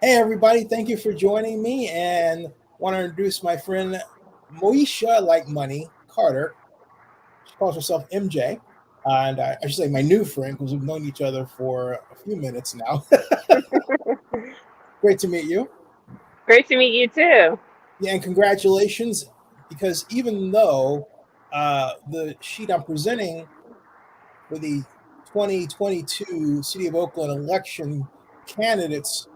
Hey everybody, thank you for joining me and want to introduce my friend Moesha like money Carter. She calls herself MJ. And I should say my new friend because we've known each other for a few minutes now. Great to meet you. Great to meet you too. Yeah, and congratulations because even though the sheet I'm presenting for the 2022 City of Oakland election candidates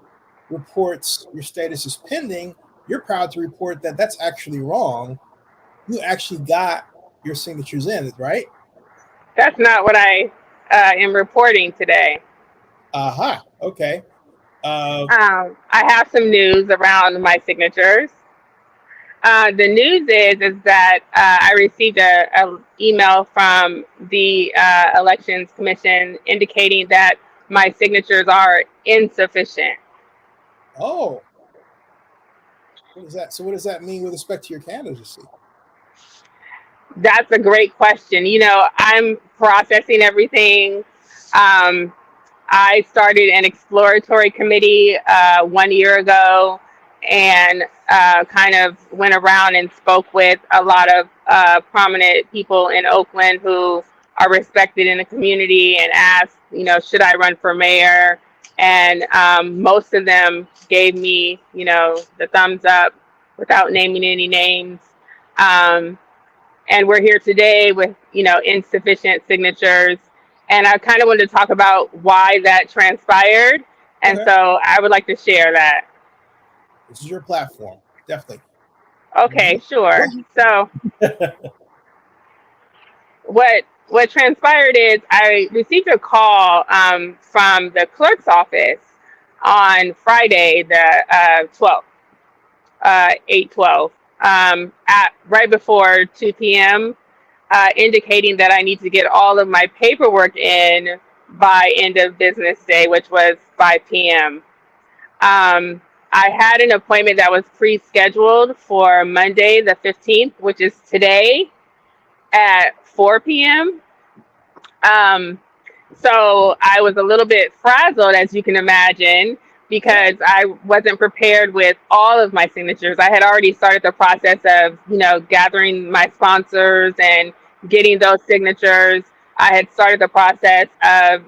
reports your status is pending, you're proud to report that that's actually wrong. You actually got your signatures in, right? That's not what I am reporting today. Aha. Okay. Uh, I have some news around my signatures. The news is that I received a email from the Elections Commission indicating that my signatures are insufficient. oh, what is that? So, what does that mean with respect to your candidacy? That's a great question. I'm processing everything. Um, I started an exploratory committee 1 year ago and kind of went around and spoke with a lot of prominent people in Oakland who are respected in the community and asked, should I run for mayor? And most of them gave me, the thumbs up without naming any names. Um, and we're here today with insufficient signatures, and I kind of wanted to talk about why that transpired, and Okay. so I would like to share that. This is your platform. Definitely. Okay, Go sure. So ahead. what transpired is I received a call from the clerk's office on Friday the 12th, 8/12, at right before 2 p.m., indicating that I need to get all of my paperwork in by end of business day, which was 5 p.m. Um, I had an appointment that was pre-scheduled for Monday the 15th, which is today at 4 p.m. Um, so I was a little bit frazzled, as you can imagine, Yeah. because I wasn't prepared with all of my signatures. I had already started the process of, gathering my sponsors and getting those signatures. I had started the process of,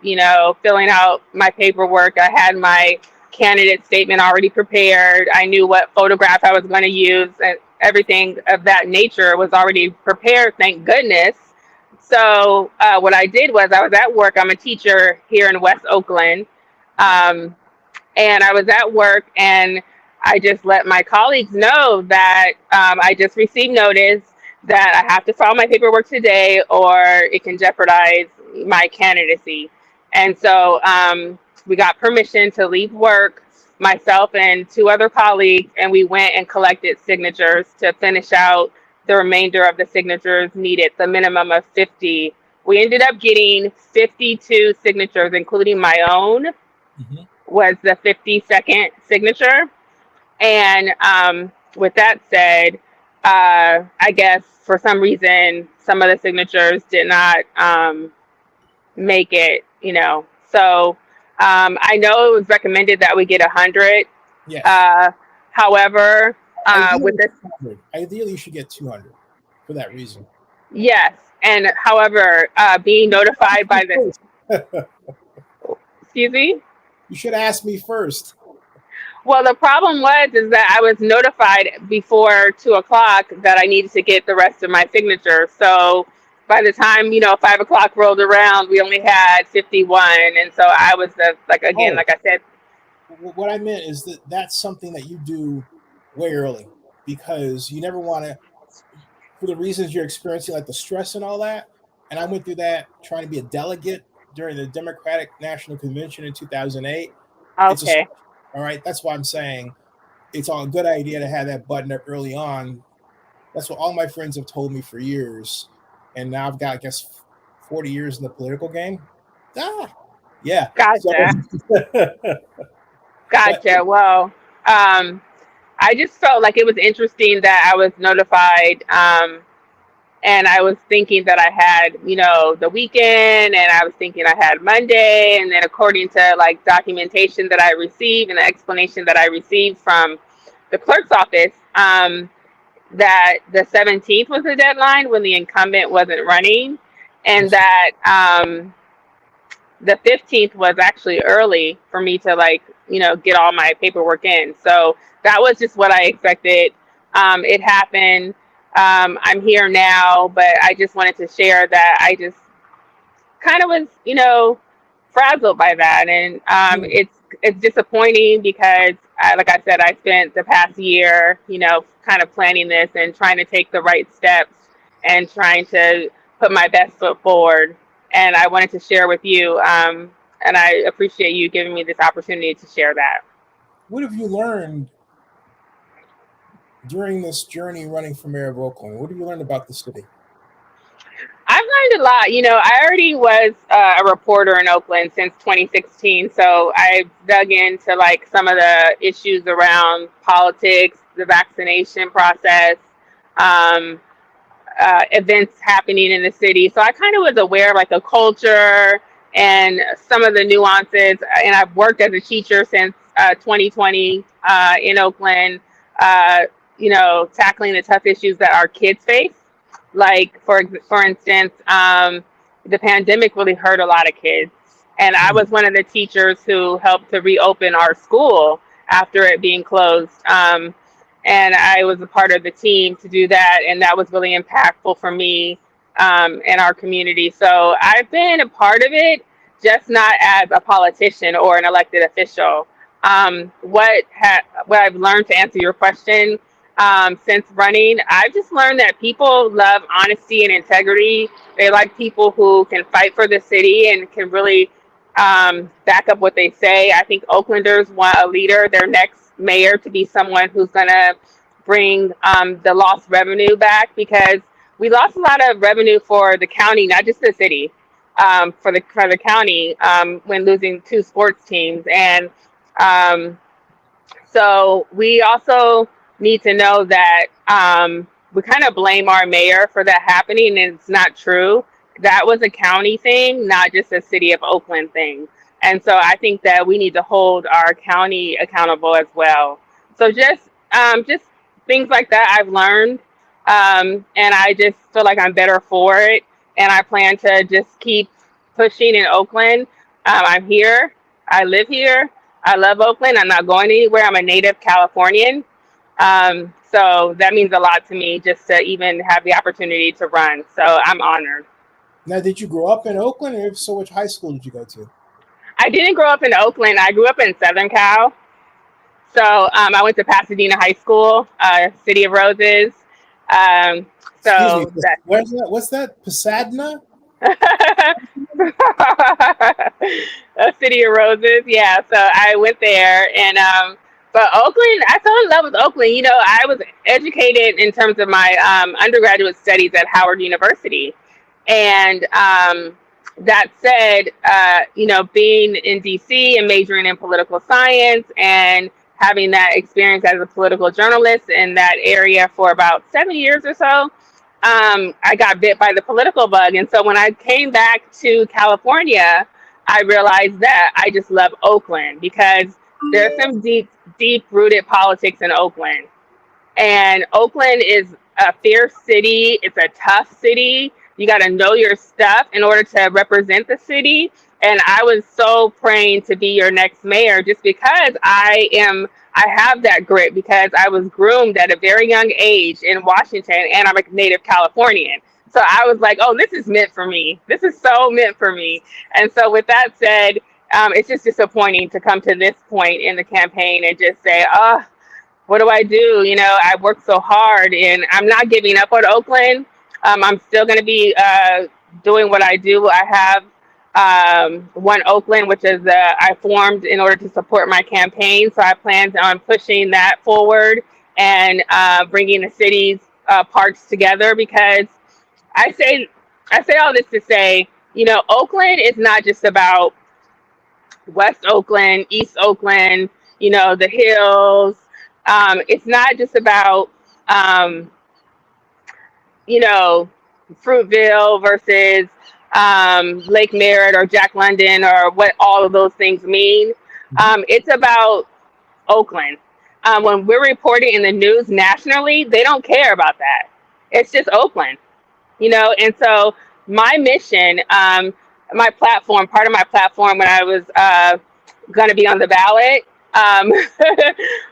filling out my paperwork. I had my candidate statement already prepared. I knew what photograph I was going to use, and everything of that nature was already prepared, thank goodness. So what I did was I was at work. I'm a teacher here in West Oakland. Yeah. Um, and I was at work and I just let my colleagues know that I just received notice that I have to file my paperwork today or it can jeopardize my candidacy. And so we got permission to leave work, myself and two other colleagues, and we went and collected signatures to finish out the remainder of the signatures needed, the minimum of 50. We ended up getting 52 signatures, including my own, Hmm. was the 52nd signature. And with that said, I guess for some reason, some of the signatures did not make it, So I know it was recommended that we get 100. Yes. Uh, however, with Ideally, this, 200. Ideally, you should get 200 for that reason. yes. And however, being notified by the, First. excuse me? You should ask me first. Well, the problem was is that I was notified before 2 o'clock that I needed to get the rest of my signature. So by the time 5 o'clock rolled around, we only had 51, and so I was like again, Oh, like I said, what I meant is that that's something that you do way early because you never want to, for the reasons you're experiencing, like the stress and all that. And I went through that trying to be a delegate during the Democratic National Convention in 2008. It's a okay, stress. All right. That's why I'm saying it's all a good idea to have that button up early on. That's what all my friends have told me for years. And now I've got, I guess, 40 years in the political game. Ah, yeah. So, gotcha, but gotcha. Well, um, I just felt like it was interesting that I was notified. And I was thinking that I had, the weekend, and I was thinking I had Monday. And then according to like documentation that I received and the explanation that I received from the clerk's office, that the 17th was the deadline when the incumbent wasn't running, and that the 15th was actually early for me to get all my paperwork in. So that was just what I expected. It happened. I'm here now, but I just wanted to share that I just kind of was, frazzled by that. And it's disappointing because, like I said, I spent the past year, kind of planning this and trying to take the right steps and trying to put my best foot forward. And I wanted to share with you, and I appreciate you giving me this opportunity to share that. What have you learned during this journey running for mayor of Oakland? What have you learned about the city? I've learned a lot. I already was a reporter in Oakland since 2016, so I dug into like some of the issues around politics, the vaccination process, events happening in the city. So I kind of was aware of like the culture and some of the nuances. And I've worked as a teacher since 2020 in Oakland, tackling the tough issues that our kids face. Like, for instance, the pandemic really hurt a lot of kids. And I was one of the teachers who helped to reopen our school after it being closed. And I was a part of the team to do that. And that was really impactful for me and our community. So I've been a part of it, just not as a politician or an elected official. What I've learned, to answer your question, since running, I've just learned that people love honesty and integrity. They like people who can fight for the city and can really back up what they say. I think Oaklanders want a leader, their next mayor, to be someone who's going to bring the lost revenue back, because we lost a lot of revenue for the county, not just the city, for the county when losing 2 sports teams. And so we also need to know that we kind of blame our mayor for that happening, and it's not true. That was a county thing, not just a city of Oakland thing. And so I think that we need to hold our county accountable as well. So just things like that I've learned, and I just feel like I'm better for it. And I plan to just keep pushing in Oakland. I'm here. I live here. I love Oakland. I'm not going anywhere. I'm a native Californian. So that means a lot to me just to even have the opportunity to run. So I'm honored. Now, did you grow up in Oakland, or if so, which high school did you go to? I didn't grow up in Oakland. I grew up in Southern Cal. So I went to Pasadena High School, City of Roses. Excuse me, where's that? What's that? Pasadena? City of Roses. Yeah. So I went there, and but Oakland, I fell in love with Oakland. I was educated in terms of my undergraduate studies at Howard University. And that said, being in DC and majoring in political science and having that experience as a political journalist in that area for about 7 years or so, I got bit by the political bug. And so when I came back to California, I realized that I just love Oakland, because there's some deep rooted politics in Oakland. And Oakland is a fierce city. It's a tough city. You got to know your stuff in order to represent the city. And I was so praying to be your next mayor, just because I have that grit, because I was groomed at a very young age in Washington, and I'm a native Californian. So I was like, oh, this is meant for me. This is so meant for me. And so with that said, it's just disappointing to come to this point in the campaign and just say, oh, what do I do? I worked so hard, and I'm not giving up on Oakland. I'm still going to be doing what I do. I have One Oakland, which is I formed in order to support my campaign. So I plan on pushing that forward and bringing the city's parts together, because I say all this to say, Oakland is not just about West Oakland, East Oakland, the hills. It's not just about, Fruitville versus Lake Merritt or Jack London or what all of those things mean. It's about Oakland. When we're reporting in the news nationally, they don't care about that. It's just Oakland, And so my mission, my platform, part of my platform when I was going to be on the ballot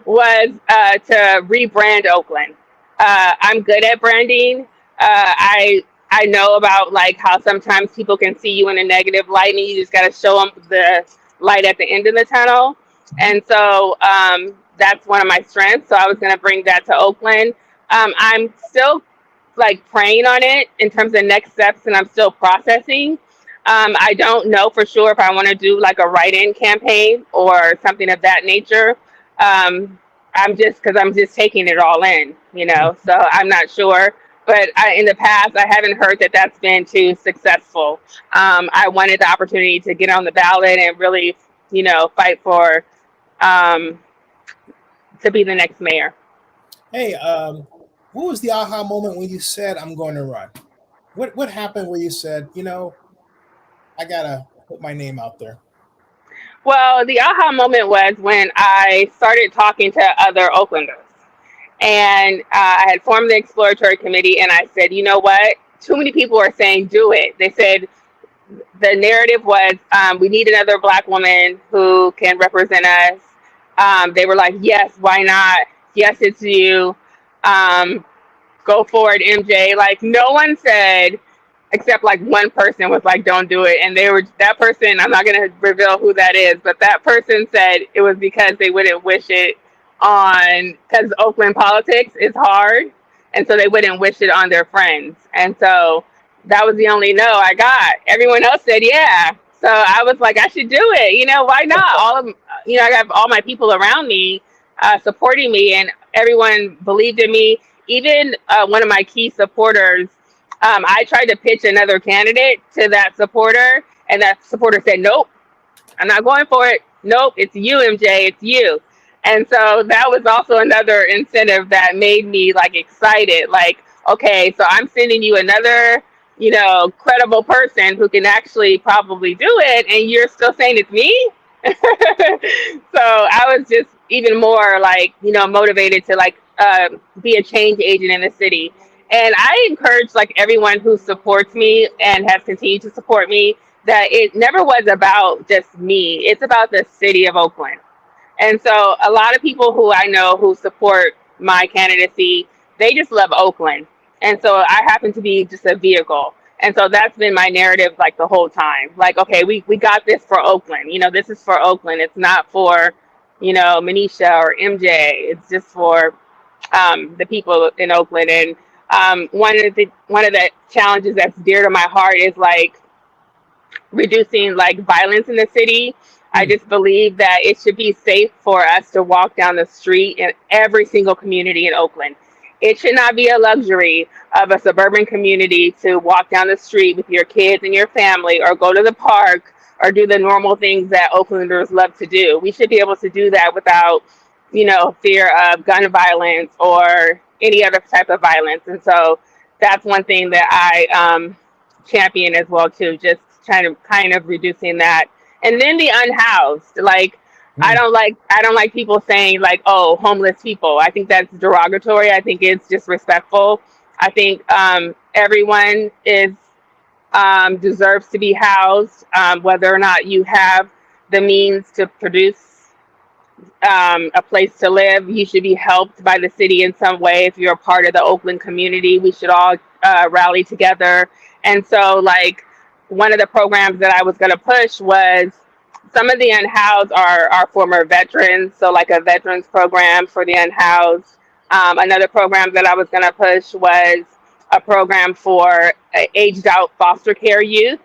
was to rebrand Oakland. I'm good at branding. I know about like how sometimes people can see you in a negative light, and you just got to show them the light at the end of the tunnel. And so that's one of my strengths. So I was going to bring that to Oakland. I'm still like praying on it in terms of next steps, and I'm still processing. I don't know for sure if I want to do like a write-in campaign or something of that nature. I'm just taking it all in, so I'm not sure. But in the past, I haven't heard that that's been too successful. I wanted the opportunity to get on the ballot and really, fight for to be the next mayor. Hey, what was the aha moment when you said, I'm going to run? What happened where you said, I got to put my name out there? Well, the aha moment was when I started talking to other Oaklanders. And I had formed the exploratory committee, and I said, you know what? Too many people are saying do it. They said the narrative was we need another Black woman who can represent us. They were like, yes, why not? Yes, it's you. Go for it, MJ. Like no one said, except like one person was like, don't do it. And that person, I'm not going to reveal who that is, but that person said it was because they wouldn't wish it because Oakland politics is hard. And so they wouldn't wish it on their friends. And so that was the only no I got. Everyone else said, yeah. So I was like, I should do it. Why not? I have all my people around me supporting me, and everyone believed in me. Even one of my key supporters, I tried to pitch another candidate to that supporter, and that supporter said, nope, I'm not going for it. Nope, it's you, MJ, it's you. And so that was also another incentive that made me like excited. Like, okay, so I'm sending you another, credible person who can actually probably do it, and you're still saying it's me? So I was just even more like, motivated to like be a change agent in the city. And I encourage like everyone who supports me and has continued to support me that it never was about just me. It's about the city of Oakland. And so a lot of people who I know who support my candidacy, they just love Oakland. And so I happen to be just a vehicle. And so that's been my narrative like the whole time. Like, okay, we got this for Oakland. This is for Oakland. It's not for, Monesha or MJ. It's just for the people in Oakland. And one of the challenges that's dear to my heart is like reducing like violence in the city. I just believe that it should be safe for us to walk down the street in every single community in Oakland. It should not be a luxury of a suburban community to walk down the street with your kids and your family, or go to the park, or do the normal things that Oaklanders love to do. We should be able to do that without, fear of gun violence or any other type of violence. And so that's one thing that I champion as well too, just trying to kind of reducing that. And then the unhoused, like I don't like people saying like, oh, homeless people. I think that's derogatory. I think it's disrespectful. I think everyone deserves to be housed, whether or not you have the means to produce a place to live. You should be helped by the city in some way. If you're a part of the Oakland community, we should all rally together. And so like one of the programs that I was going to push was some of the unhoused are former veterans. So like a veterans program for the unhoused. Another program that I was going to push was a program for aged out foster care youth,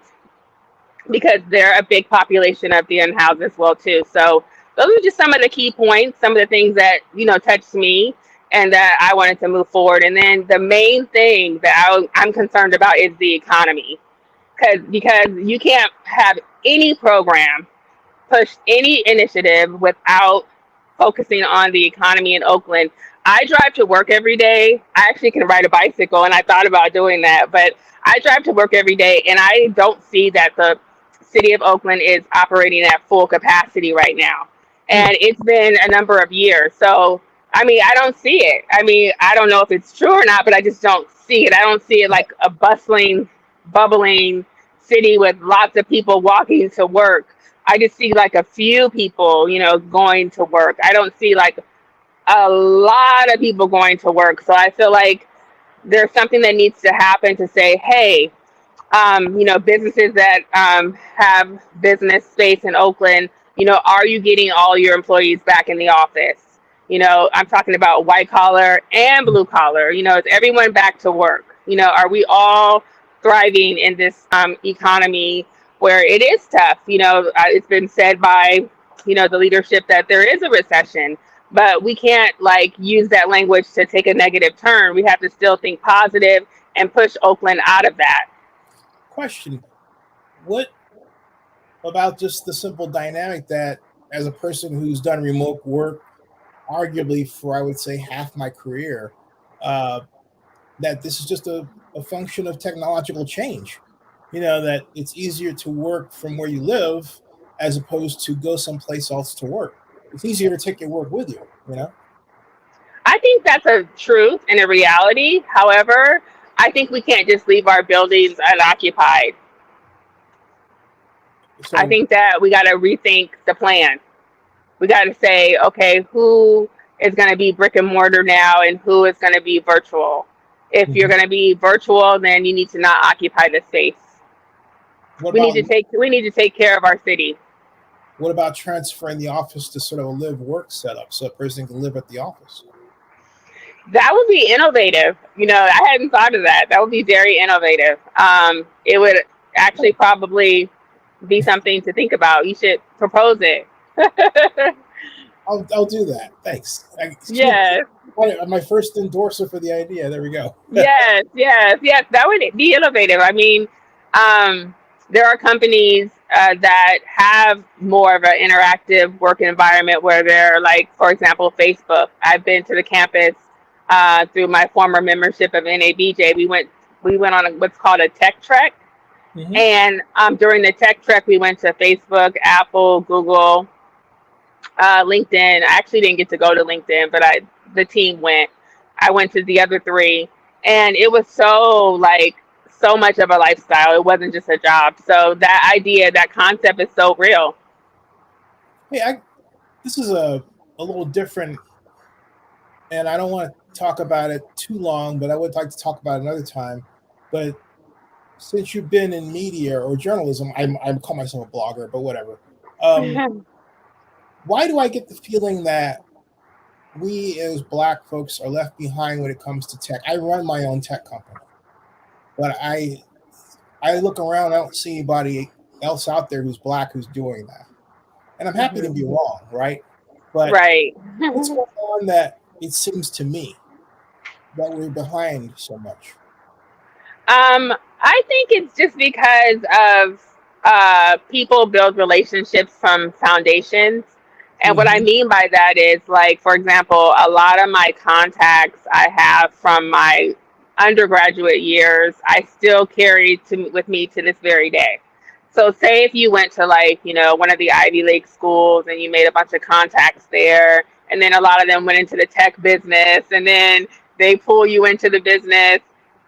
because they're a big population of the unhoused as well too. So those are just some of the key points, some of the things that, touched me and that I wanted to move forward. And then the main thing that I'm concerned about is the economy. Because you can't have any program, push any initiative without focusing on the economy in Oakland. I drive to work every day. I actually can ride a bicycle, and I thought about doing that, but I drive to work every day, and I don't see that the city of Oakland is operating at full capacity right now. Hmm. And it's been a number of years. So, I mean, I don't see it. I mean, I don't know if it's true or not, but I just don't see it. I don't see it like a bustling, bubbling city with lots of people walking to work. I just see like a few people, going to work. I don't see like a lot of people going to work. So I feel like there's something that needs to happen to say, hey, businesses that have business space in Oakland, are you getting all your employees back in the office? I'm talking about white collar and blue collar. Is everyone back to work? Are we all thriving in this economy where it is tough? It's been said by, the leadership that there is a recession, but we can't like use that language to take a negative turn. We have to still think positive and push Oakland out of that. Question: what about just the simple dynamic that, as a person who's done remote work, arguably for I would say half my career, uh, that this is just a function of technological change. That it's easier to work from where you live as opposed to go someplace else to work. It's easier to take your work with you. I think that's a truth and a reality. However, I think we can't just leave our buildings unoccupied. I So think that we got to rethink the plan. We got to say, okay, who is going to be brick and mortar now and who is going to be virtual? If you're mhm. going to be virtual, then you need to not occupy the space. what We need about to take care of our city. what about transferring the office to sort of a live work setup so a person can live at the office? That would be innovative. I hadn't thought of that. That would be very innovative. It would actually probably be something to think about. You should propose it. I'll do that. Thanks. Yes, My first endorser for the idea. There we go. yes, yes, yes. That would be innovative. I mean, um, there are companies that have more of an interactive work environment where they're like, for example, Facebook. I've been to the campus through my former membership of NABJ. We went on what's called a tech trek, Hmm. and during the tech trek, we went to Facebook, Apple, Google, LinkedIn. I actually didn't get to go to LinkedIn, but the team went. I went to the other three, and it was so much of a lifestyle. It wasn't just a job. So that idea, that concept is so real. Hey, this is a little different, and I don't want to talk about it too long, but I would like to talk about it another time. But since you've been in media or journalism, I call myself a blogger, but whatever. Um, why do I get the feeling that we as Black folks are left behind when it comes to tech? I run my own tech company, but I look around, I don't see anybody else out there who's Black who's doing that. And I'm happy to Mhm. be wrong, right? But Right. what's going on that it seems to me that we're behind so much? I think it's just because of people build relationships from foundations. And what I Hmm. mean by that is, like, for example, a lot of my contacts I have from my undergraduate years, I still carry with me to this very day. So, say if you went to, like, one of the Ivy League schools and you made a bunch of contacts there, and then a lot of them went into the tech business, and then they pull you into the business.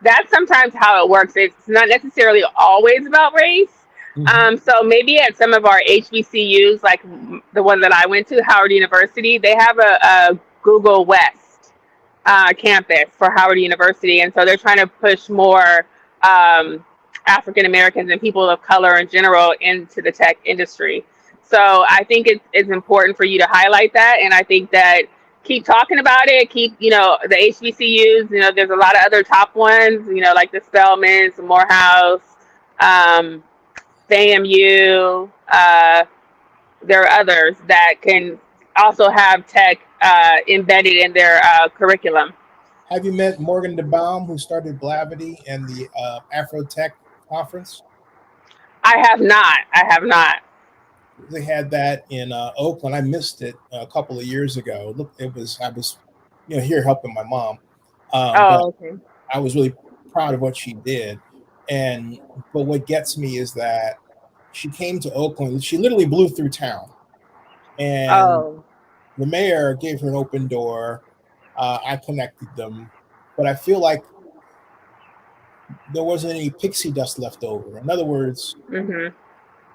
That's sometimes how it works. It's not necessarily always about race. Hmm. So maybe at some of our HBCUs, like the one that I went to, Howard University, they have a Google West campus for Howard University, and so they're trying to push more um, African Americans and people of color in general into the tech industry. So I think it's important for you to highlight that, and I think that keep talking about it. Keep the HBCUs. There's a lot of other top ones. Like the Spelmans, the Morehouse, um, FAMU. There are others that can also have tech embedded in their curriculum. Have you met Morgan DeBaum, who started Blavity and the Afro Tech Conference? I have not. I have not. They had that in Oakland. I missed it a couple of years ago. Look, it was I was, here helping my mom, but Oh, okay. I was really proud of what she did. But what gets me is that she came to Oakland. She literally blew through town, and Oh. the mayor gave her an open door. I connected them, but I feel like there wasn't any pixie dust left over. In other words, Mhm.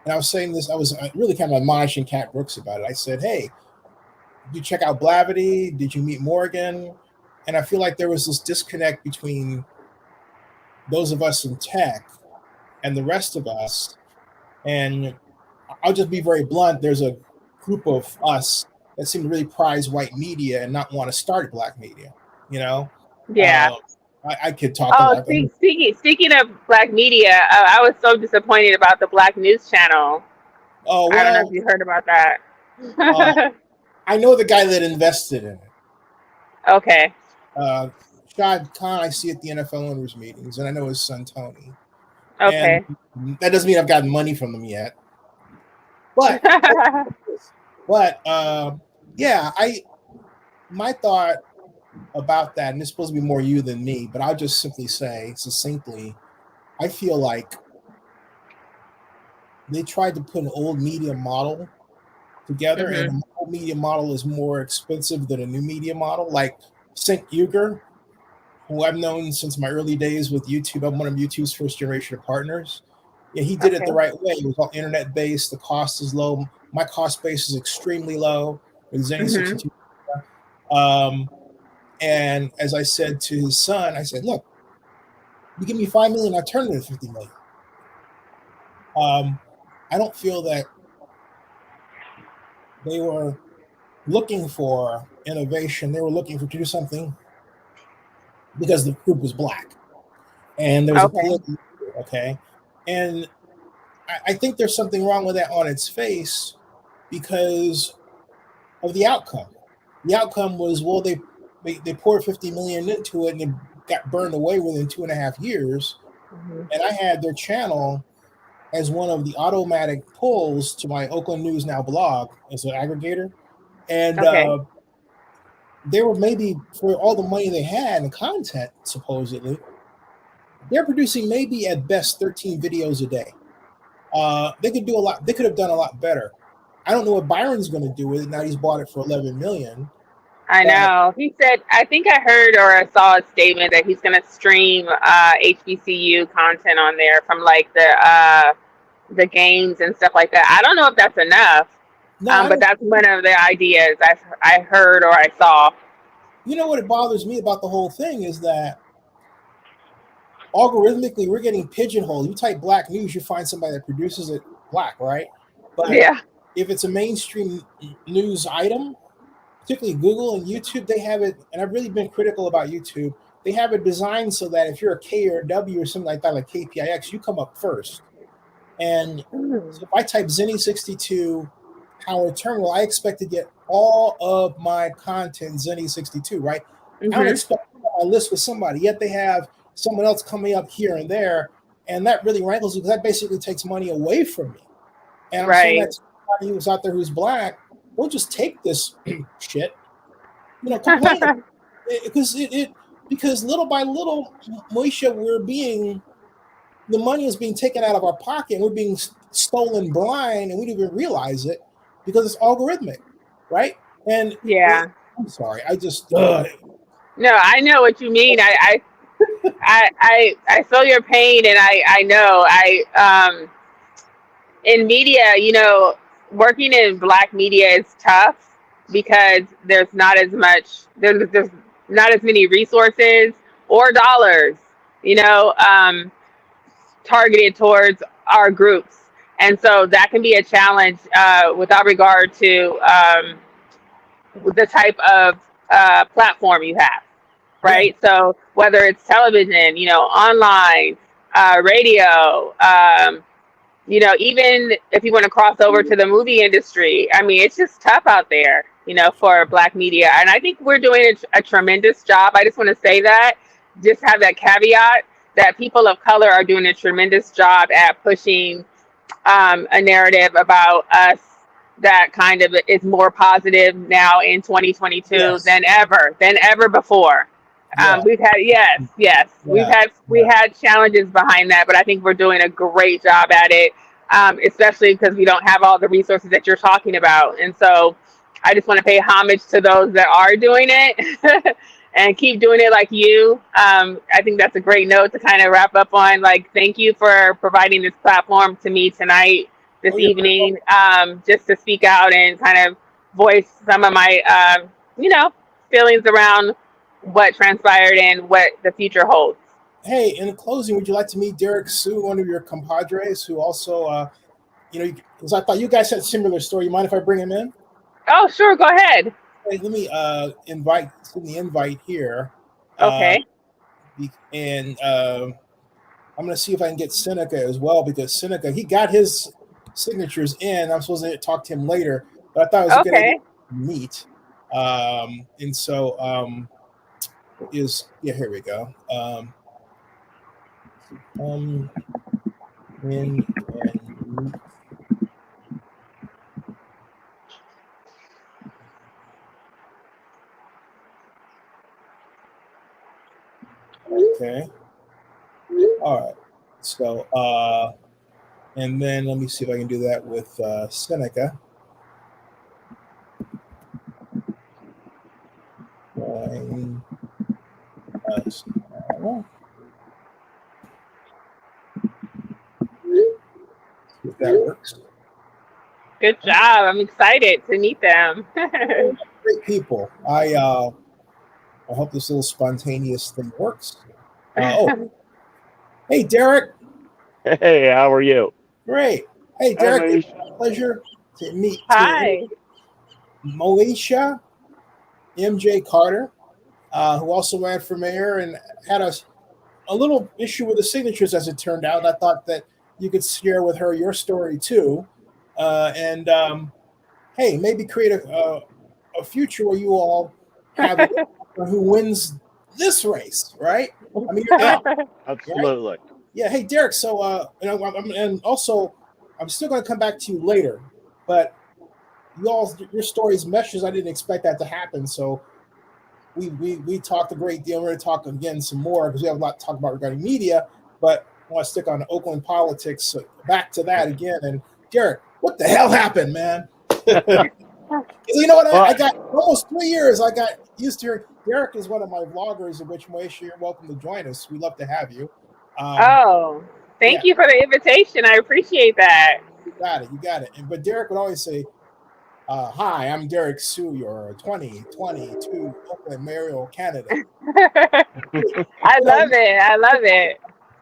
and I was saying this, I was really kind of admonishing Cat Brooks about it. I said, "Hey, did you check out Blavity? Did you meet Morgan?" And I feel like there was this disconnect between those of us in tech and the rest of us. And I'll just be very blunt. There's a group of us that seem to really prize white media and not want to start black media. You know, Yeah. uh, I could talk a Oh, lot. I mean, speaking of black media, I was so disappointed about the Black News Channel. oh I don't know if well, you heard about that. uh, I know the guy that invested in it. Okay. Uh, Shad Khan, I see at the NFL owners meetings, and I know his son Tony. And Okay. that doesn't mean I've gotten money from them yet. But but yeah, I my thought about that, and it's supposed to be more you than me, but I'll just simply say succinctly, I feel like they tried to put an old media model together, and Mhm. an old media model is more expensive than a new media model. Like Sink Uger, who I've known since my early days with YouTube. I'm one of YouTube's first generation of partners. Yeah, he did it the Okay. right way. It was all internet based. The cost is low. My cost base is extremely low with Mhm. Zennie62. Um, and as I said to his son, I said, "Look, you give me 5 million, I turn it into 50 million." I don't feel that they were looking for innovation. They were looking for to do something because the group was black and there was a Okay. political, okay, and I think there's something wrong with that on its face because of the outcome. The outcome was, well, they poured 50 million into it and it got burned away within 2.5 years. Mhm. And I had their channel as one of the automatic pulls to my Oakland News Now blog as an aggregator. And Okay. they were, maybe for all the money they had and content, supposedly, they're producing maybe at best 13 videos a day. They could do a lot. They could have done a lot better. I don't know what Byron's going to do with it now. He's bought it for 11 million. I But know. He said, I think I heard or I saw a statement that he's going to stream HBCU content on there from like the games and stuff like that. I don't know if that's enough, no, I but don't. that's one of the ideas I heard or I saw. You know what it bothers me about the whole thing is that algorithmically we're getting pigeonholed. You type black news, you find somebody that produces it black, right? But Yeah. if it's a mainstream news item, particularly Google and YouTube, they have it, and I've really been critical about YouTube. They have it designed so that if you're a K or a W or something like that, like KPIX, you come up first. And Mm. so if I type Zennie62 Howard Terminal, I expect to get all of my content Zennie62, right? I don't Mhm. expect a list with somebody, yet they have someone else coming up here and there. And that really rankles because that basically takes money away from me. And I'm saying that Right. to anybody who's out there who's black, don't just take this shit, complain because because little by little, Moesha, the money is being taken out of our pocket and we're being stolen blind and we don't even realize it because it's algorithmic, right? And Yeah. I'm sorry, I just No, I know what you mean. I feel your pain, and I know in media, working in black media is tough because there's not as many resources or dollars, you know, targeted towards our groups, and so that can be a challenge without regard to the type of platform you have, yeah, right? So whether it's television, online, radio, even if you want to cross over to the movie industry, I mean, it's just tough out there, for black media. And I think we're doing a tremendous job. I just want to say that, just have that caveat that people of color are doing a tremendous job at pushing a narrative about us that kind of is more positive now in 2022 yes. than ever before. Yeah, We've had yes, yeah, we yeah. had challenges behind that, but I think we're doing a great job at it, especially because we don't have all the resources that you're talking about. And so, I just want to pay homage to those that are doing it and keep doing it like you. I think that's a great note to kind of wrap up on. Like, thank you for providing this platform to me tonight, this Oh, you're very evening, welcome. just to speak out and kind of voice some of my, you know, feelings around what transpired and what the future holds. Hey, in closing, would you like to meet Derek Sue, one of your compadres, who also, because I thought you guys had a similar story. You mind if I bring him in? Oh, sure, go ahead. Hey, let me send the invite here, uh, Okay. and I'm going to see if I can get Seneca as well because Seneca he got his signatures in. I'm supposed to talk to him later, but I thought it was a good idea Okay. to meet. And so is yeah, here we go. Um, in and okay, all right. So and then let me see if I can do that with Seneca. Join us now. See if that works. Good job. I'm excited to meet them. Great people. I hope this little spontaneous thing works. Oh, hey, Derek. Hey, how are you? Great. Hey, Hi, Derek. It's Monesha. a pleasure to meet to Hi. Monesha MJ Carter, who also ran for mayor and had a little issue with the signatures, as it turned out. I thought that you could share with her your story too, and hey, maybe create a future where you all have a who wins this race, right? I mean, you're Yeah, young, right? absolutely. Yeah. Hey, Derek. So, and also, I'm still going to come back to you later, but your stories meshes. I didn't expect that to happen. So we talked a great deal. We're going to talk again some more because we have a lot to talk about regarding media. But I want to stick on Oakland politics. So back to that again. And Derek, what the hell happened, man? You know what? I Well, got almost 3 years. I got used to hearing. Derek is one of my vloggers, of which Moesha, you're welcome to join us. We'd love to have you. Um, Oh, thank yeah, you for the invitation. I appreciate that. you got it. You got it. But Derek would always say, "Hi, I'm Derek Sue, your 2022 Oakland Mayoral candidate." I So, love it. I love it.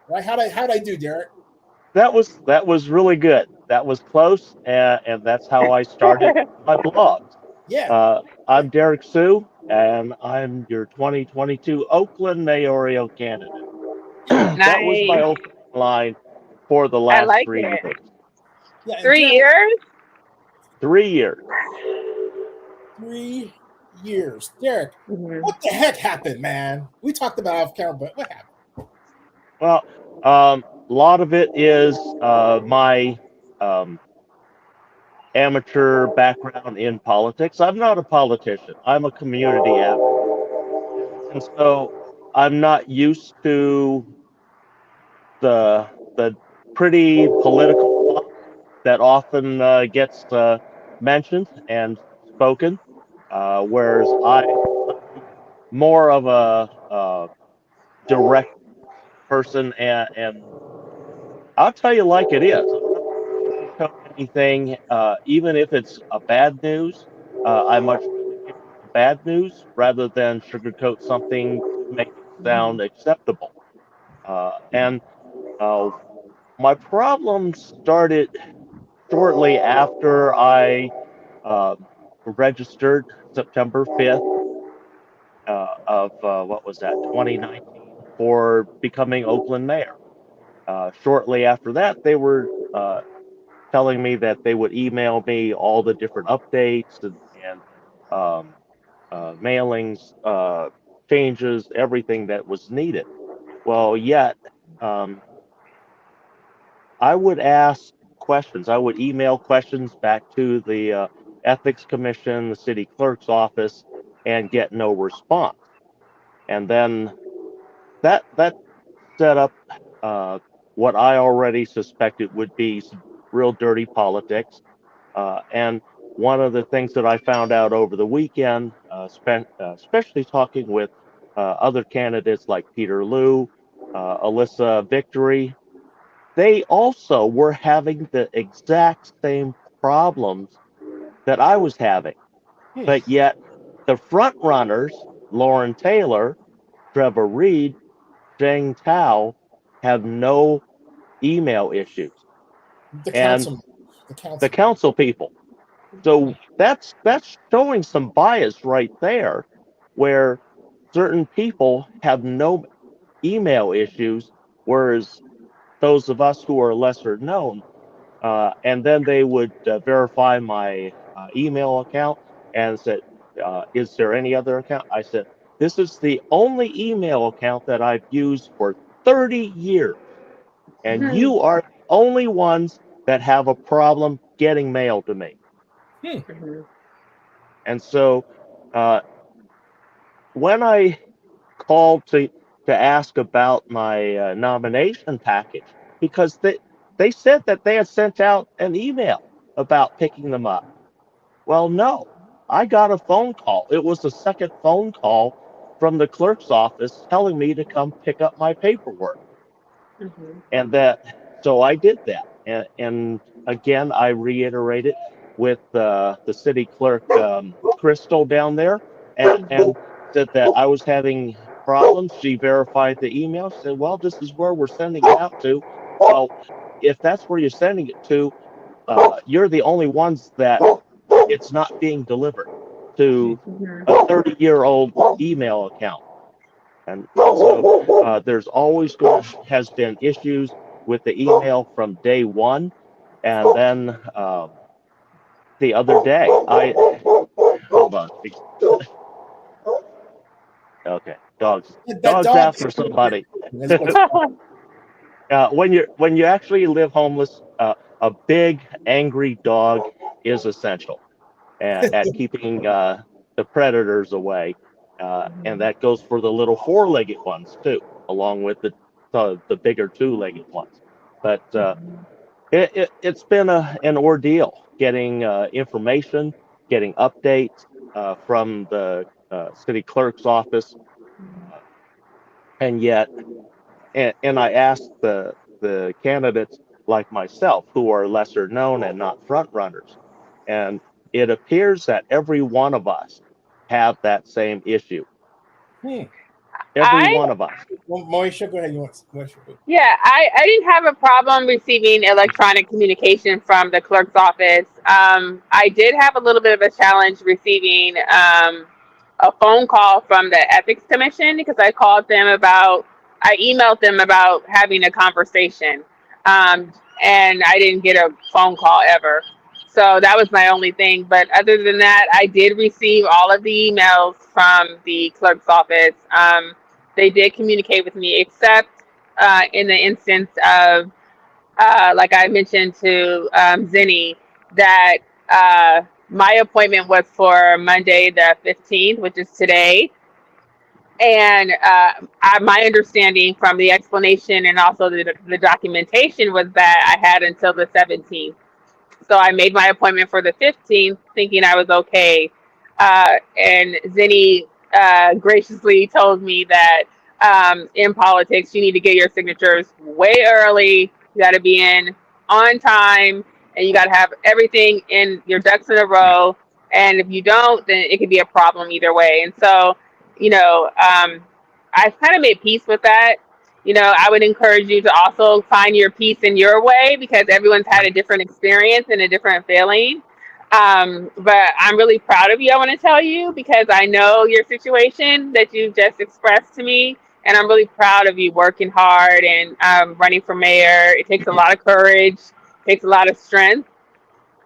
right? How'd I do, Derek? that was really good. That was close, and that's how I started my blogs. Yeah, Uh, yeah. I'm Derek Sue, and I'm your 2022 Oakland mayoral candidate. That was my Nice. opening line for the I last like 3 it. years. Yeah, and 3 years? 3 years. 3 years. Derek, Mhm. what the heck happened, man? We talked about off camera, but what happened? Well, a lot of it is my um, amateur background in politics. I'm not a politician. I'm a community advocate. And so I'm not used to the pretty political talk that often gets mentioned and spoken, whereas I'm more of a direct person, and I'll tell you like it is. I'm not sugarcoat anything, even if it's a bad news. I much rather give you the bad news rather than sugarcoat something to make it sound acceptable. And uh, my problem started shortly after I uh, registered September 5th of what was that, 2019, for becoming Oakland mayor. Shortly after that, they were telling me that they would email me all the different updates and um, mailings, changes, everything that was needed. Well, yet um, I would ask questions. I would email questions back to the ethics commission, the city clerk's office, and get no response. And then that set up what I already suspected would be some real dirty politics. And one of the things that I found out over the weekend, especially talking with other candidates like Peter Liu, Alyssa Victory, they also were having the exact same problems that I was having. But yet, the front runners, Lauren Taylor, Trevor Reed, Jane Tao, have no email issues. The And council, the council people. So that's showing some bias right there, where certain people have no email issues, whereas those of us who are lesser known, and then they would verify my email account and said, "Is there any other account?" I said, "This is the only email account that I've used for 30 years, and you are the only ones that have a problem getting mail to me." And so uh, when I called to ask about my nomination package, because they said that they had sent out an email about picking them up. Well, no, I got a phone call. It was the second phone call from the clerk's office telling me to come pick up my paperwork. And so I did that. And again, I reiterated with the city clerk, Crystal, down there, and said that I was having problems. She verified the email. She said, "Well, this is where we're sending it out to." Well, if that's where you're sending it to, you're the only ones that it's not being delivered to a 30-year-old email account. And so there's always has been issues with the email from day one. And then the other day, hold on. Okay, dogs that dog after somebody. When you actually live homeless, a big angry dog is essential at keeping the predators away, and that goes for the little four-legged ones too, along with the bigger two-legged ones. But it's been an ordeal getting information, getting updates from the city clerk's office, and yet, and I asked the candidates like myself who are lesser known and not front runners, and it appears that every one of us have that same issue. Every one of us. Well, Monesha, go ahead. Yeah, I didn't have a problem receiving electronic communication from the clerk's office. I did have a little bit of a challenge receiving a phone call from the Ethics Commission because I emailed them about having a conversation, and I didn't get a phone call ever. So that was my only thing. But other than that, I did receive all of the emails from the clerk's office. They did communicate with me, except in the instance of, like I mentioned to Zenny, that my appointment was for Monday the 15th, which is today. And my understanding from the explanation and also the documentation was that I had until the 17th. So I made my appointment for the 15th, thinking I was okay. And Zenny graciously told me that in politics, you need to get your signatures way early. You got to be in on time, and you got to have everything in your ducks in a row. And if you don't, then it could be a problem either way. And so, I've kind of made peace with that. I would encourage you to also find your peace in your way because everyone's had a different experience and a different feeling. But I'm really proud of you, I want to tell you, because I know your situation that you just expressed to me. And I'm really proud of you working hard and running for mayor. It takes a lot of courage, takes a lot of strength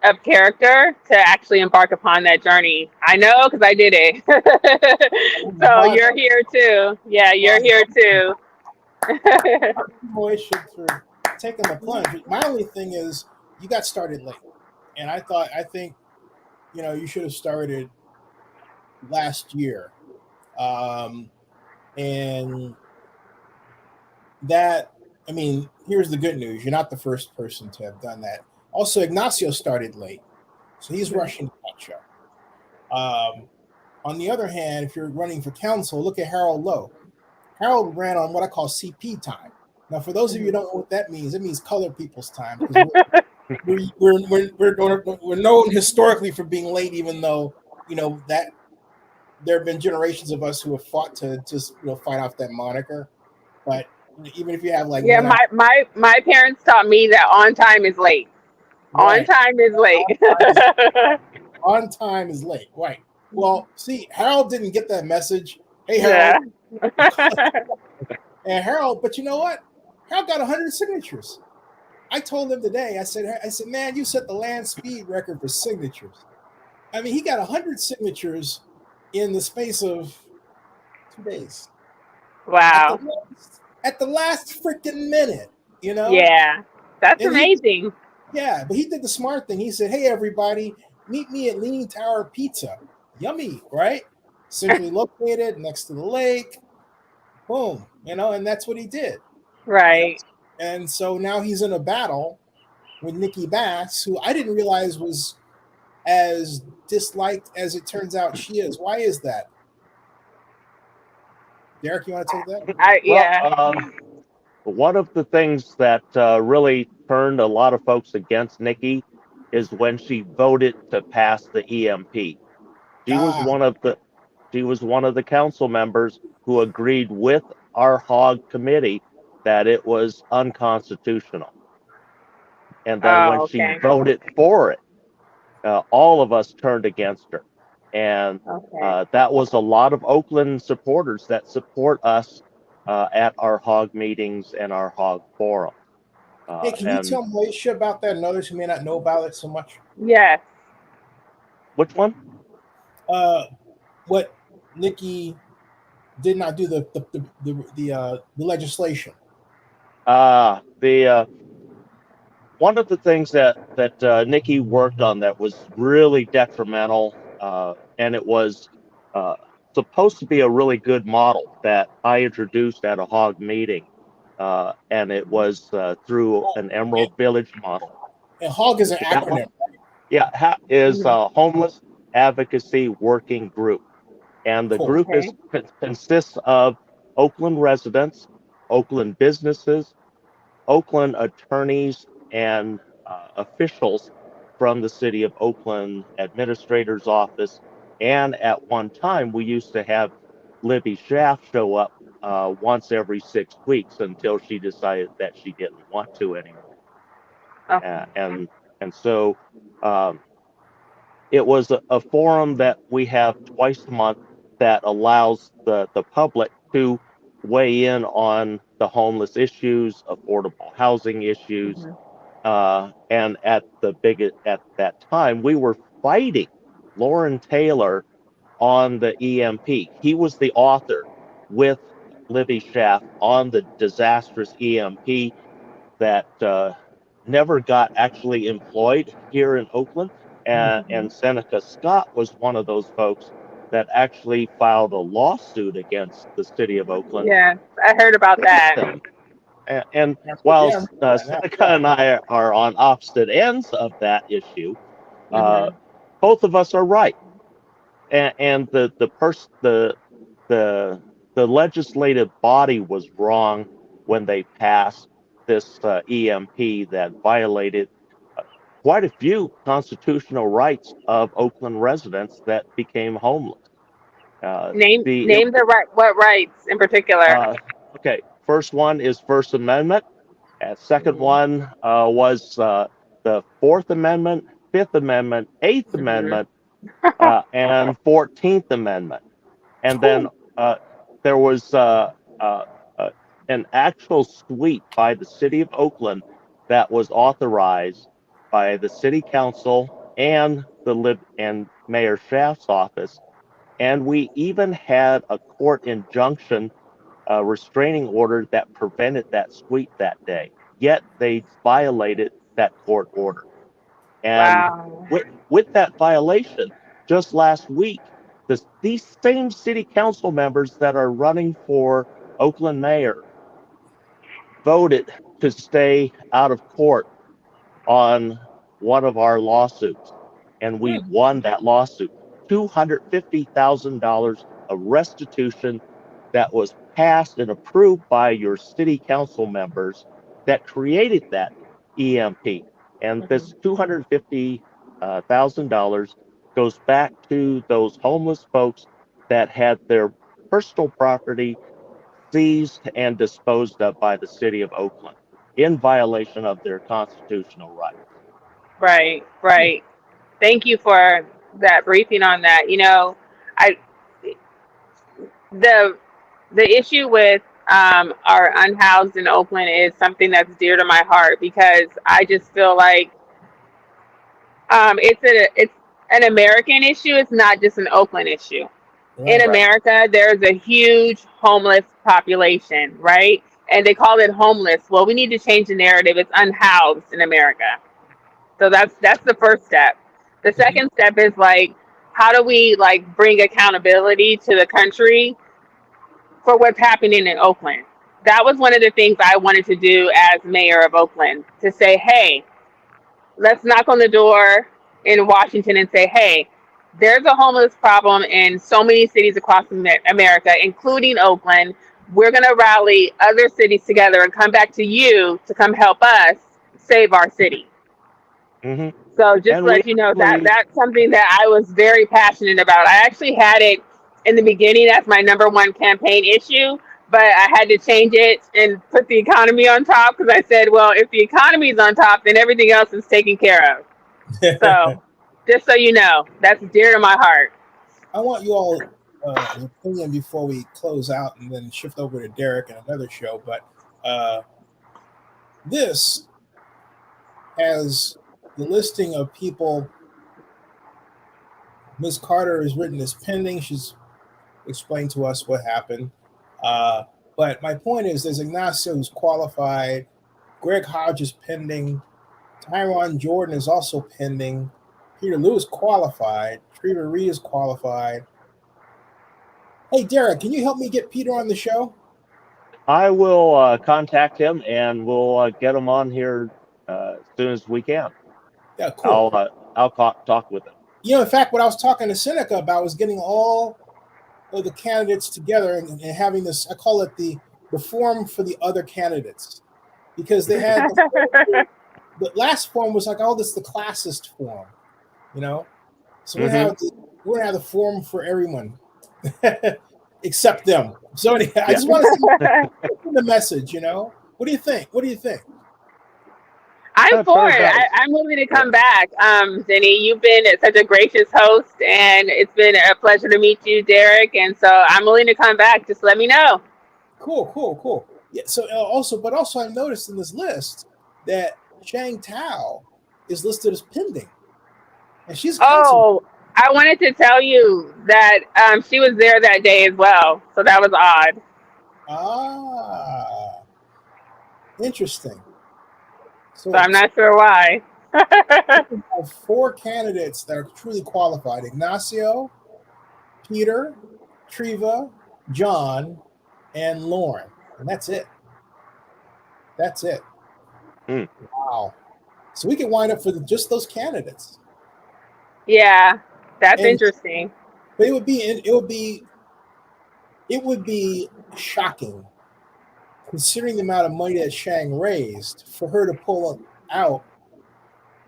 of character to actually embark upon that journey. I know because I did it. So you're here too. Yeah, you're here too. Monesha for taking the plunge. My only thing is you got started late, and I think you should have started last year. And that, I mean, here's the good news. You're not the first person to have done that. Also, Ignacio started late, so he's rushing to catch up. On the other hand, if you're running for council, look at Harold Lowe. Harold ran on what I call CP time. Now, for those of you who don't know what that means, it means colored people's time, because we're known historically for being late, even though that there have been generations of us who have fought to just fight off that moniker. But even if you have like Yeah, my parents taught me that on time is late. right, On time is late. on time is late, right? Well, see, Harold didn't get that message. Hey, Yeah. Harold. And Harold, but you know what? Harold got 100 signatures. I told him today. I said, man, you set the land speed record for signatures. I mean, he got 100 signatures in the space of 2 days. Wow. At the last freaking minute, Yeah, that's amazing. But he did the smart thing. He said, hey, everybody, meet me at Leaning Tower Pizza. Yummy, right? Centrally located next to the lake. Boom, and that's what he did. Right. And so now he's in a battle with Nikki Bass, who I didn't realize was as disliked as it turns out she is. Why is that? Derek, you want to take that? Yeah. One of the things that really turned a lot of folks against Nikki is when she voted to pass the EMP. She was one of the council members who agreed with our hog committee that it was unconstitutional. And then when she voted for it, all of us turned against her. And that was a lot of Oakland supporters that support us at our hog meetings and our hog forum. Hey, can you tell Monesha about that and others who may not know about it so much? Yes. Which one? What Nikki did not do the legislation. One of the things that Nikki worked on that was really detrimental, and it was supposed to be a really good model that I introduced at a hog meeting, and it was through an Emerald Village model. And hog is an acronym. Yeah, is a Homeless Advocacy Working Group. And the group consists of Oakland residents, Oakland businesses, Oakland attorneys, and officials from the city of Oakland administrator's office. And at one time, we used to have Libby Schaff show up once every 6 weeks until she decided that she didn't want to anymore. And so it was a forum that we have twice a month that allows the public to weigh in on the homeless issues, affordable housing issues, and at that time we were fighting Lauren Taylor on the EMP. He was the author with Libby Schaff on the disastrous EMP that never got actually employed here in Oakland. And Seneca Scott was one of those folks that actually filed a lawsuit against the city of Oakland. Yeah, I heard about that. And while Seneca and I are on opposite ends of that issue, both of us are right. And the legislative body was wrong when they passed this EMP that violated quite a few constitutional rights of Oakland residents that became homeless. Name what rights in particular. Okay, first one is First Amendment. Second one was the Fourth Amendment, Fifth Amendment, Eighth Amendment, and 14th Amendment. And then there was an actual suite by the city of Oakland that was authorized by the city council and Mayor Schaff's office. And we even had a court injunction restraining order that prevented that suite that day. Yet they violated that court order. And with that violation, just last week, these same city council members that are running for Oakland mayor voted to stay out of court on one of our lawsuits, and we won that lawsuit. $250,000 of restitution that was passed and approved by your city council members that created that EMP. And this $250,000 goes back to those homeless folks that had their personal property seized and disposed of by the city of Oakland in violation of their constitutional rights. Right, right. Thank you for that briefing on that. You know, I the issue with our unhoused in Oakland is something that's dear to my heart, because I just feel like it's an American issue. It's not just an Oakland issue. In Right. America, there's a huge homeless population, right? And they call it homeless. Well, we need to change the narrative. It's unhoused in America. So that's the first step. The second step is like, how do we like bring accountability to the country for what's happening in Oakland? That was one of the things I wanted to do as mayor of Oakland, to say, hey, let's knock on the door in Washington and say, hey, there's a homeless problem in so many cities across America, including Oakland. We're going to rally other cities together and come back to you to come help us save our city. Mm-hmm. So just to let you know, that's something that I was very passionate about. I actually had it in the beginning as my number one campaign issue, but I had to change it and put the economy on top, because I said, well, if the economy is on top, then everything else is taken care of. So just so you know, that's dear to my heart. I want you all an opinion before we close out and then shift over to Derek and another show. But this has the listing of people Ms. Carter has written is pending. She's explained to us what happened. But my point is, there's Ignacio who's qualified. Greg Hodge is pending. Tyron Jordan is also pending. Peter Lewis qualified. Treva Reed is qualified. Hey, Derek, can you help me get Peter on the show? I will contact him and we'll get him on here as soon as we can. Yeah, cool. I'll talk with him. You know, in fact, what I was talking to Seneca about was getting all of the candidates together and having this, I call it the forum for the other candidates, because they had the last forum was like, oh, this is the classist forum, you know? So we're gonna have the forum for everyone except them. So anyway, I just want to see the message, you know? What do you think? I'm for it. I'm willing to come back. Zennie, you've been such a gracious host, and it's been a pleasure to meet you, Derek. And so I'm willing to come back. Just let me know. Cool. Yeah. So also I noticed in this list that Chang Tao is listed as pending, and she's I wanted to tell you that she was there that day as well. So that was odd. Interesting. So I'm not sure why. We have 4 candidates that are truly qualified: Ignacio, Peter, Treva, John, and Lauren. And that's it. Wow. So we can wind up for just those candidates. Yeah, that's interesting. But it would be shocking, considering the amount of money that Chang raised, for her to pull out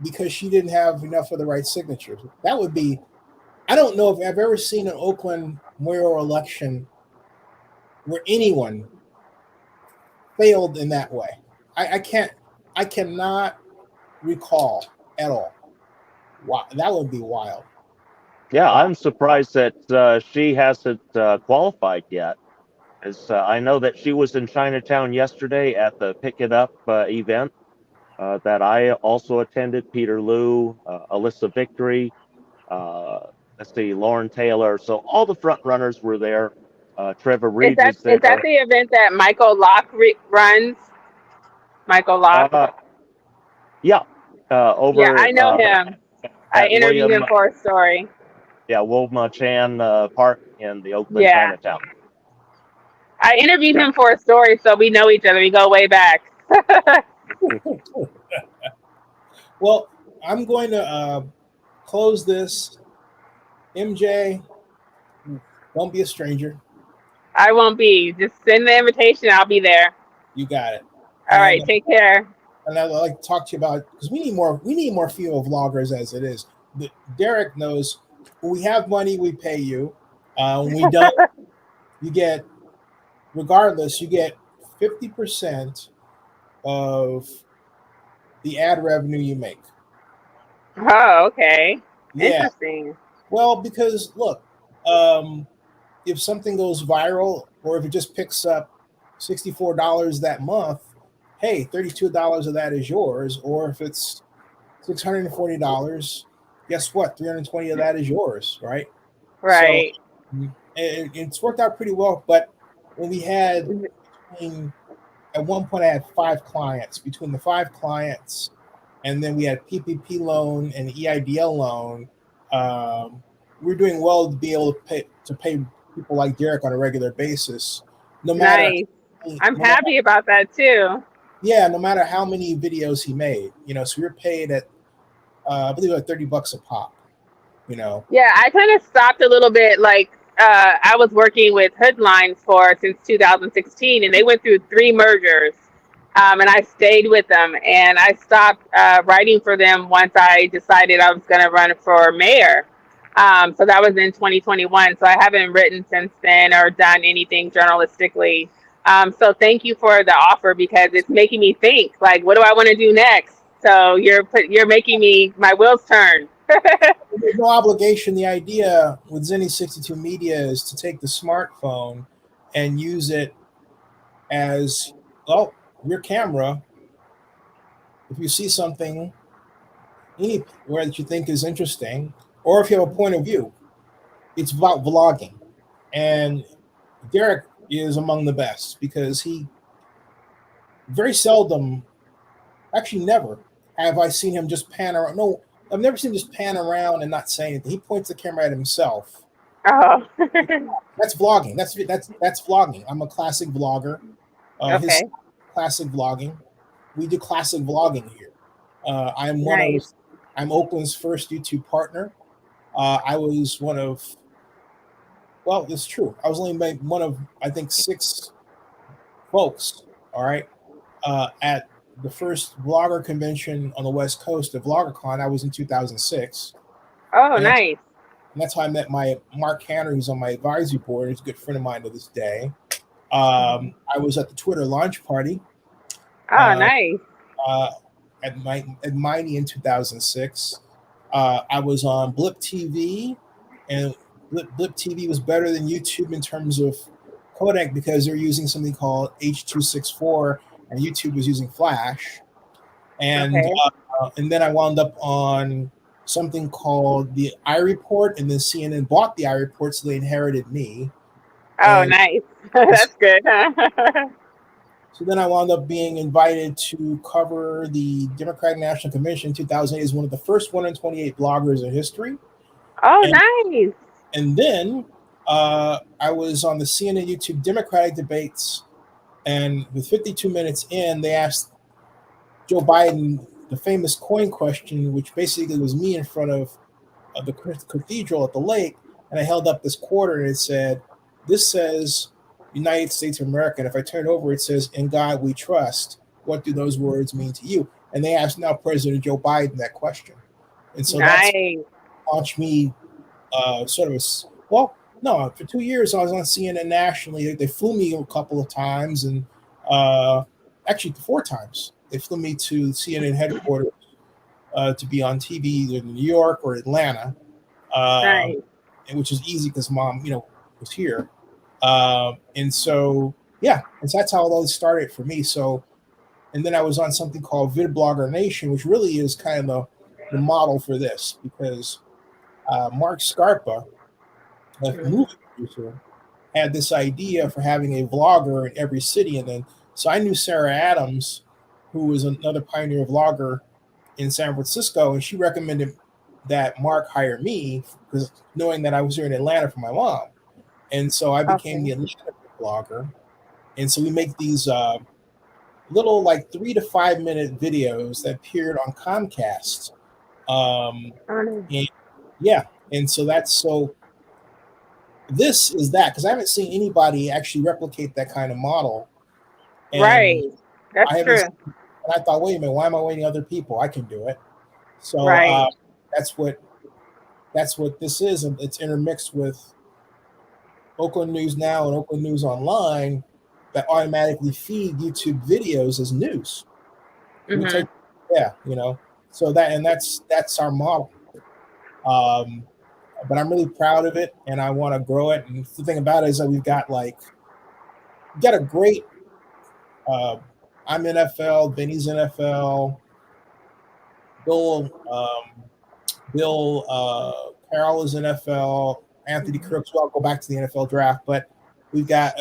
because she didn't have enough of the right signatures. That would be, I don't know if I've ever seen an Oakland mayoral election where anyone failed in that way. I cannot recall at all. Wow, that would be wild. Yeah, I'm surprised that she hasn't qualified yet. As I know that she was in Chinatown yesterday at the Pick It Up event that I also attended. Peter Liu, Alyssa Victory, Lauren Taylor. So all the front runners were there. Treva Reed was there. Is that the event that Michael Locke runs? Michael Locke? Yeah. Over. Yeah, I know him. I interviewed him for a story. Yeah, Wilma Chan Park in the Oakland Yeah. Chinatown. I interviewed him for a story, so we know each other. We go way back. Well, I'm going to close this. MJ, don't be a stranger. I won't be. Just send the invitation. I'll be there. You got it. All And right. Take care. and I'd like to talk to you about, because we need more. We need more female vloggers as it is. But Derek knows when we have money, we pay you. When we don't, you get, regardless, you get 50% of the ad revenue you make. Oh, okay. Yeah. Interesting. Well, because look, um, if something goes viral or if it just picks up $64 that month, hey, $32 of that is yours. Or if it's $640, guess what? 320 of that is yours, right? So Right. it's worked out pretty well. But when we had, at one point, I had 5 clients. Between the 5 clients, and then we had PPP loan and EIDL loan. We're doing well to be able to pay people like Derek on a regular basis, no matter, Nice. I'm no matter happy about that too. yeah, no matter how many videos he made. So we are paid at I believe like $30 a pop. You know, Yeah, I kind of stopped a little bit. Like, I was working with Hoodlines for since 2016, and they went through 3 mergers. And I stayed with them, and I stopped writing for them once I decided I was going to run for mayor. So that was in 2021. So I haven't written since then or done anything journalistically. So thank you for the offer because it's making me think. Like, what do I want to do next? So you're making me my wheels turn. there's no obligation. The idea with Zennie62 Media is to take the smartphone and use it as, well, your camera. If you see something anywhere that you think is interesting, or if you have a point of view, it's about vlogging. And Derek is among the best because he very seldom, actually never, have I seen him just pan around. No, I've never seen him just pan around and not say anything. He points the camera at himself. Oh, That's vlogging. That's vlogging. I'm a classic vlogger. His okay. classic vlogging. We do classic vlogging here. Nice. I'm Oakland's first YouTube partner. I was one of, well, it's true. I was only one of, I think, 6 folks. All right, at the first vlogger convention on the West Coast of VloggerCon. I was in 2006, Oh, and nice. that's how I met my Mark Hanner, who's on my advisory board. He's a good friend of mine to this day. I was at the Twitter launch party Oh, uh, nice. uh, at Mighty in 2006. I was on Blip TV, and Blip TV was better than YouTube in terms of codec because they're using something called H.264, and YouTube was using Flash. And Okay. and then I wound up on something called the iReport, and then CNN bought the iReport, so they inherited me. Oh, And nice. That's good. so then I wound up being invited to cover the Democratic National Convention in 2008 as one of the first 128 bloggers in history. Oh, And, nice. and then I was on the CNN YouTube Democratic debates, and with 52 minutes in, they asked Joe Biden the famous coin question, which basically was me in front of the cathedral at the lake, and I held up this quarter and it said, "This says United States of America." And if I turn it over, it says, "In God we trust." What do those words mean to you? And they asked now President Joe Biden that question, and so that's Nice. launched me sort of a, well, no, for 2 years I was on CNN nationally. They flew me a couple of times, and uh, actually 4 times. They flew me to CNN headquarters to be on TV either in New York or Atlanta, um, Nice. which is easy because mom, was here. And so, yeah, and so that's how all this started for me. So, and then I was on something called VidBlogger Nation, which really is kind of the model for this because Mark Scarpa, a movie producer, had this idea for having a vlogger in every city. And then, so I knew Sarah Adams, who was another pioneer vlogger in San Francisco, and she recommended that Mark hired me because knowing that I was here in Atlanta for my mom, and so I became the Atlanta blogger. And so we make these little like 3 to 5 minute videos that appeared on Comcast. And yeah, and so this is that because I haven't seen anybody actually replicate that kind of model. And right. That's true. And I thought, wait a minute, why am I waiting other people? I can do it. So right. That's what this is, and it's intermixed with Oakland News Now and Oakland News Online that automatically feed YouTube videos as news. Mm-hmm. We take, so that's our model. But I'm really proud of it, and I want to grow it. And the thing about it is that we've got a great. I'm NFL, Benny's NFL, Bill Carroll is NFL, Anthony Crooks. I'll go back to the NFL draft, but we've got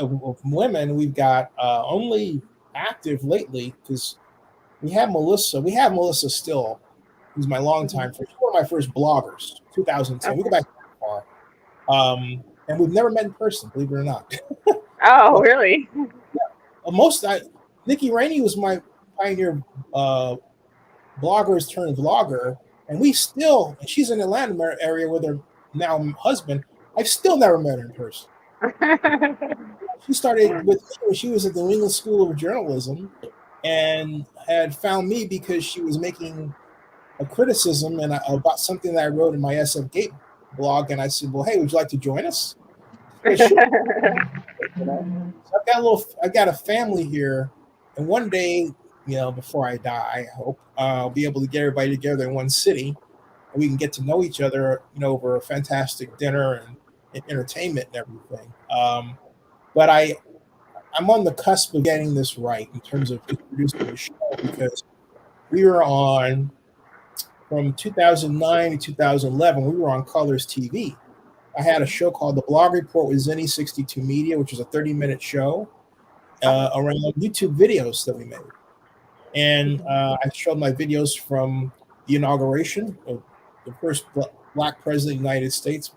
women. We've got only active lately because we have Melissa. We have Melissa still, who's my longtime friend. She's one of my first bloggers, 2010. Okay. We go back that far, and we've never met in person, believe it or not. Oh, really? Yeah. Nikki Rainey was my pioneer bloggers turned vlogger, and she's in the Atlanta area with her now husband. I've still never met her in person. She started with me when she was at the New England School of Journalism and had found me because she was making a criticism about something that I wrote in my SF Gate blog, and I said, well, hey, would you like to join us? Well, sure. So I've got a family here, and one day, before I die, I hope I'll be able to get everybody together in one city, and we can get to know each other, over a fantastic dinner and entertainment and everything. But I'm on the cusp of getting this right in terms of introducing the show, because we were on from 2009 to 2011. We were on Colors TV. I had a show called The Blog Report with Zennie62 Media, which was a 30-minute show around YouTube videos that we made. And I showed my videos from the inauguration of the first Black president of the United States,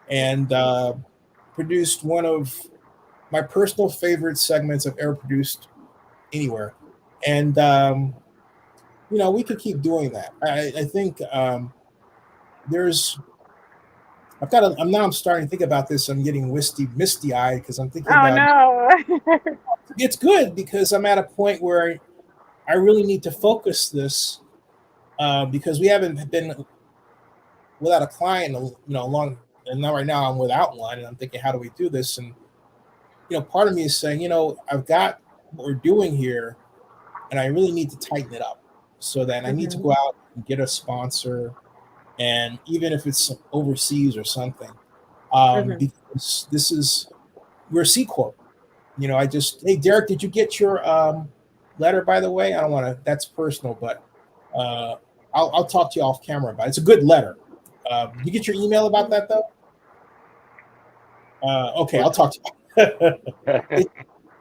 and produced one of my personal favorite segments I've ever produced anywhere. And, we could keep doing that. I think I'm starting to think about this. I'm getting misty-eyed because I'm thinking about. No. It's good because I'm at a point where I really need to focus this because we haven't been without a client, long. And now right now I'm without one, and I'm thinking, how do we do this? And part of me is saying, I've got what we're doing here, and I really need to tighten it up. So then I need to go out and get a sponsor, and even if it's overseas or something, because we're C Corp. Hey, Derek, did you get your letter, by the way? I don't want to, that's personal, but I'll talk to you off camera about it. It's a good letter. Did you get your email about that, though? Okay, I'll talk to you.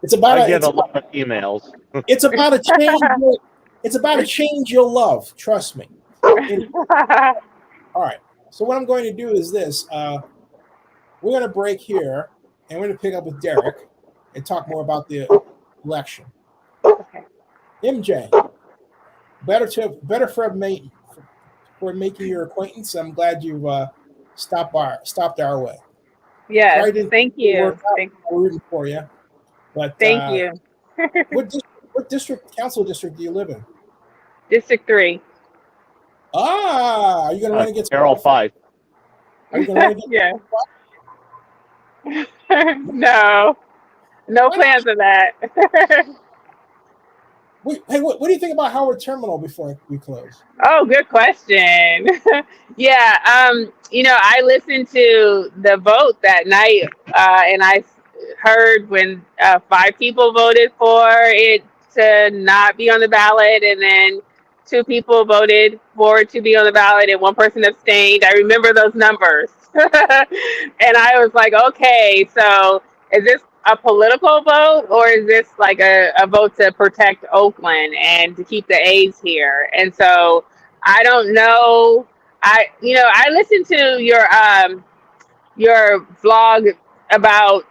It's about I get a lot of emails. It's about a change. It's about a change you'll love. Trust me. All right. So what I'm going to do is this. We're going to break here, and we're going to pick up with Derek and talk more about the election. Okay. MJ, better for making your acquaintance. I'm glad you've stopped our way. Yes, thank you. I'm rooting for you. But thank you. What council district do you live in? District 3. Are you going to run against Mayoral 5? Are you going to run against? Yeah. No plans of that. Hey, what do you think about Howard Terminal before we close? Oh, good question. Yeah, I listened to the vote that night, and I heard when 5 people voted for it to not be on the ballot, and then 2 people voted for it to be on the ballot, and 1 person abstained. I remember those numbers. And I was like, okay, so is this a political vote, or is this like a vote to protect Oakland and to keep the A's here? And so I don't know I listened to your vlog about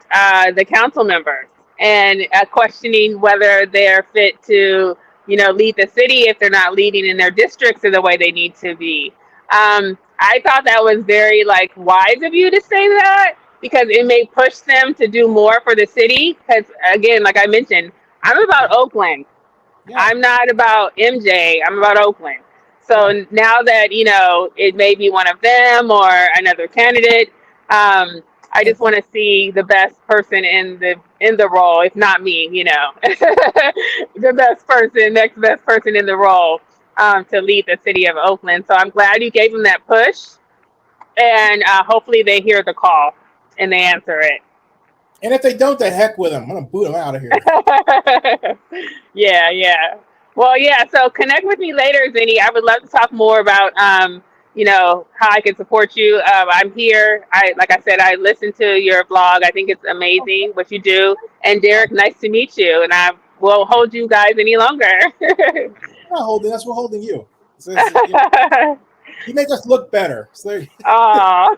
the council members and questioning whether they're fit to, lead the city if they're not leading in their districts in the way they need to be. I thought that was very wise of you to say that because it may push them to do more for the city. Because again, like I mentioned, I'm about Oakland. Yeah. I'm not about MJ. I'm about Oakland. So now that it may be one of them or another candidate, I just want to see the best person in the role, if not me. The best person, next best person in the role to lead the city of Oakland. So I'm glad you gave them that push, and hopefully they hear the call and they answer it. And if they don't, the heck with them. I'm gonna boot them out of here. Yeah. Well, yeah. So connect with me later, Zennie. I would love to talk more about, how I can support you. I'm here. Like I said, I listened to your blog. I think it's amazing what you do. And Derek, nice to meet you. And I won't hold you guys any longer. We're not holding us. We're holding you. You make us look better. So Oh.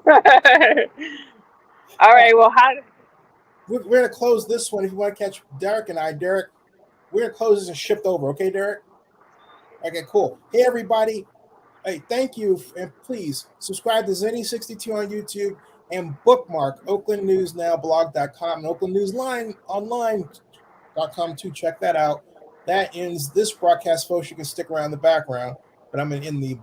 All right. Well, we're going to close this one. If you want to catch Derek and I, Derek, we're going to close this and shift over. Okay, Derek? Okay, cool. Hey, everybody. Hey, thank you. And please subscribe to Zennie62 on YouTube and bookmark OaklandNewsNowBlog.com and OaklandNewsOnline.com too. Check that out. That ends this broadcast, folks. You can stick around in the background, but I'm in the